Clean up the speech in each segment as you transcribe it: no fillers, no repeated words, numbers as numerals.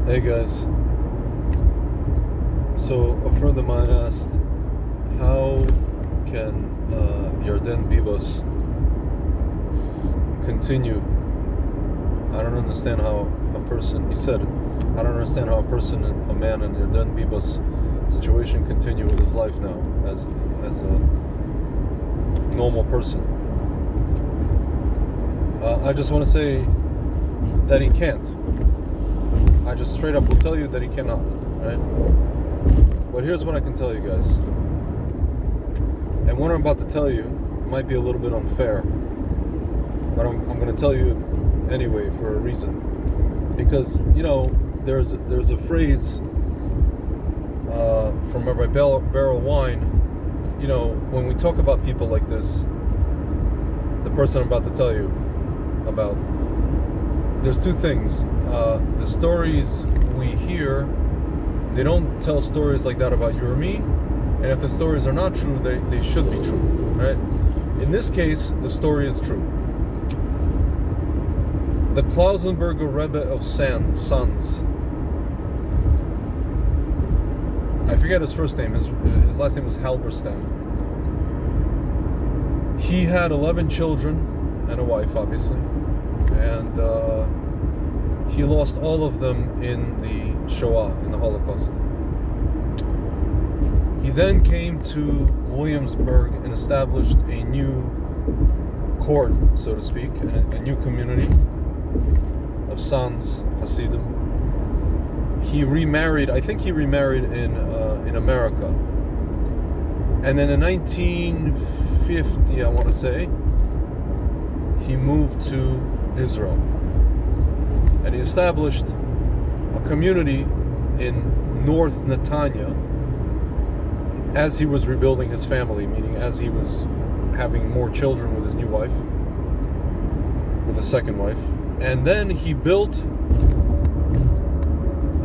Hey guys, so a friend of mine asked, how can Yarden Bibas continue? I don't understand how a person, he said, I don't understand how a man in Yarden Bibas situation continue with his life now as a normal person. I just want to say that he can't. I just straight up will tell you that he cannot, right? But here's what I can tell you guys. And what I'm about to tell you might be a little bit unfair, but I'm going to tell you anyway for a reason. Because, there's a phrase from Rabbi Barrel Wine, when we talk about people like this, the person I'm about to tell you about, there's two things. The stories we hear, they don't tell stories like that about you or me, and if the stories are not true, they should be true, right? In this case, the story is true. The Klausenberger Rebbe of Sons, I forget his first name, his last name was Halberstam. He had 11 children and a wife, obviously, and he lost all of them in the Shoah, in the Holocaust. He then came to Williamsburg and established a new court, so to speak, a new community of sons, Hasidim. He remarried, I think he remarried in America. And then in 1950, I want to say, he moved to Israel. And he established a community in North Netanya as he was rebuilding his family, meaning as he was having more children with his new wife, with his second wife. And then he built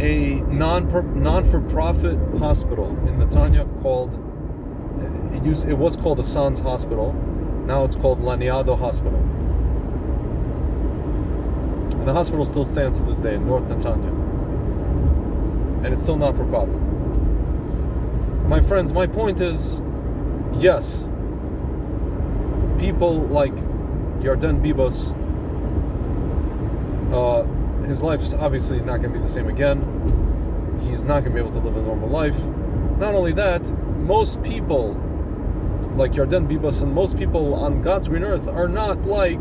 a non-for-profit hospital in Netanya called, it was called the Sons Hospital. Now it's called Laniado Hospital. And the hospital still stands to this day in North Netanya. And it's still not for profit. My friends, my point is, yes, people like Yarden Bibas, his life's obviously not going to be the same again. He's not going to be able to live a normal life. Not only that, most people like Yarden Bibas and most people on God's green earth are not like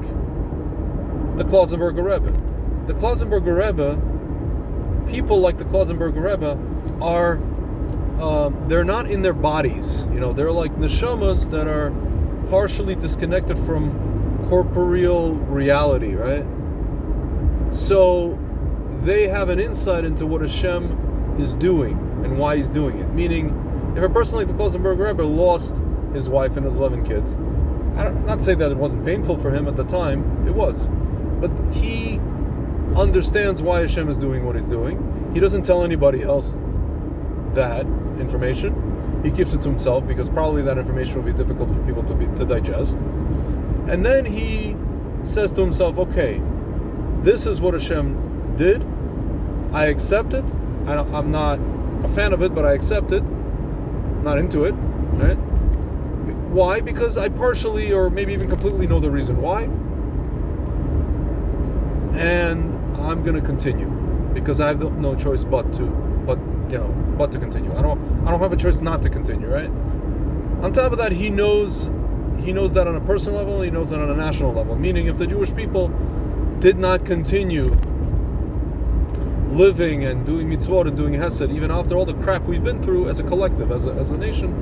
the Klausenberger Rebbe. The Klausenberger Rebbe, people like the Klausenberger Rebbe are, they're not in their bodies. They're like neshamas that are partially disconnected from corporeal reality, right? So they have an insight into what Hashem is doing and why he's doing it. Meaning, if a person like the Klausenberger Rebbe lost his wife and his 11 kids, not to say that it wasn't painful for him at the time, it was. But he understands why Hashem is doing what he's doing. He doesn't tell anybody else that information. He keeps it to himself because probably that information will be difficult for people to digest. And then he says to himself, okay, this is what Hashem did. I accept it. I'm not a fan of it, but I accept it. Not into it, right? Why? Because I partially or maybe even completely know the reason why. And I'm going to continue because I have no choice but to continue. I don't have a choice not to continue, right? On top of that, he knows that on a personal level, he knows that on a national level. Meaning, if the Jewish people did not continue living and doing mitzvot and doing hesed, even after all the crap we've been through as a collective, as a nation,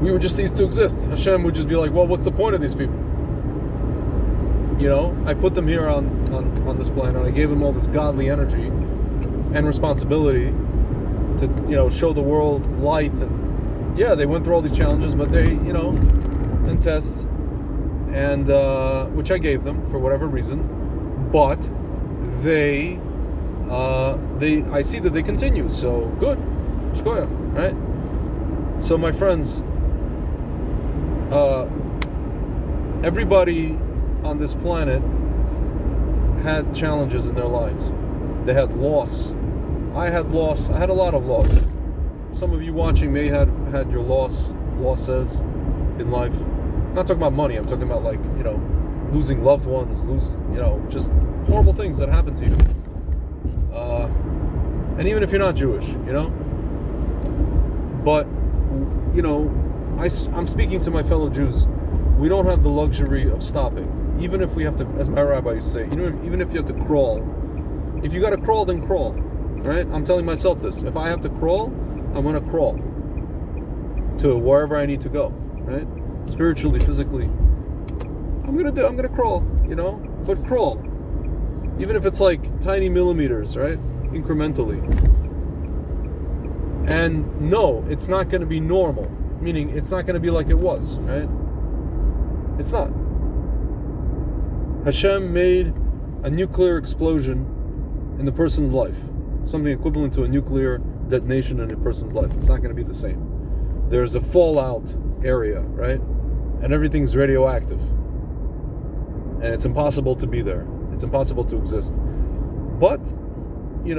we would just cease to exist. Hashem would just be like, well, what's the point of these people? I put them here on this planet, and I gave them all this godly energy and responsibility to, show the world light. And yeah, they went through all these challenges, but they, and tests, and which I gave them for whatever reason, but I see that they continue. So good, shkoyach, right? So my friends, everybody on this planet had challenges in their lives. They had loss. I had loss. I had a lot of loss. Some of you watching may have had your losses in life. I'm not talking about money. I'm talking about, like, losing loved ones, just horrible things that happen to you. And even if you're not Jewish, but, I'm speaking to my fellow Jews. We don't have the luxury of stopping. Even if we have to, as my rabbi used to say, even if you have to crawl. If you got to crawl, then crawl, right? I'm telling myself this. If I have to crawl, I'm going to crawl to wherever I need to go, right? Spiritually, physically. I'm going to crawl, but crawl. Even if it's like tiny millimeters, right? Incrementally. And no, it's not going to be normal. Meaning, it's not going to be like it was, right? It's not. Hashem made a nuclear explosion in the person's life. Something equivalent to a nuclear detonation in a person's life. It's not going to be the same. There's a fallout area, right? And everything's radioactive. And it's impossible to be there. It's impossible to exist. But, you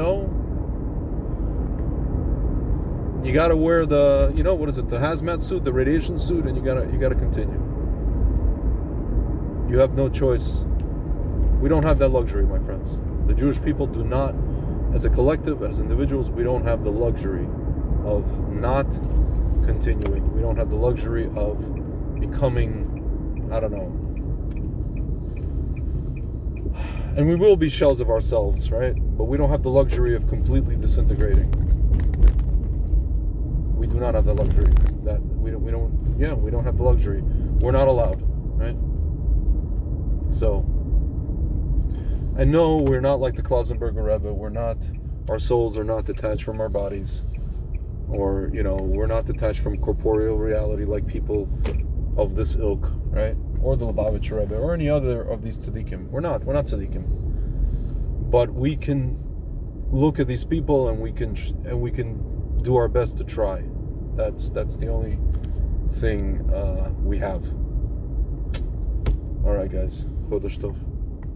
gotta wear the, the hazmat suit, the radiation suit, and you gotta continue. You have no choice. We don't have that luxury, my friends. The Jewish people do not, as a collective, as individuals, we don't have the luxury of not continuing. We don't have the luxury of becoming, and we will be shells of ourselves, right? But we don't have the luxury of completely disintegrating. We do not have the luxury. We don't have the luxury. We're not allowed, right? So, and no, we're not like the Klausenberger Rebbe. Our souls are not detached from our bodies, or we're not detached from corporeal reality like people of this ilk, right? Or the Lubavitcher Rebbe, or any other of these tzaddikim. We're not tzaddikim, but we can look at these people and we can do our best to try. That's the only thing we have. All right, guys. Chodesh Tov.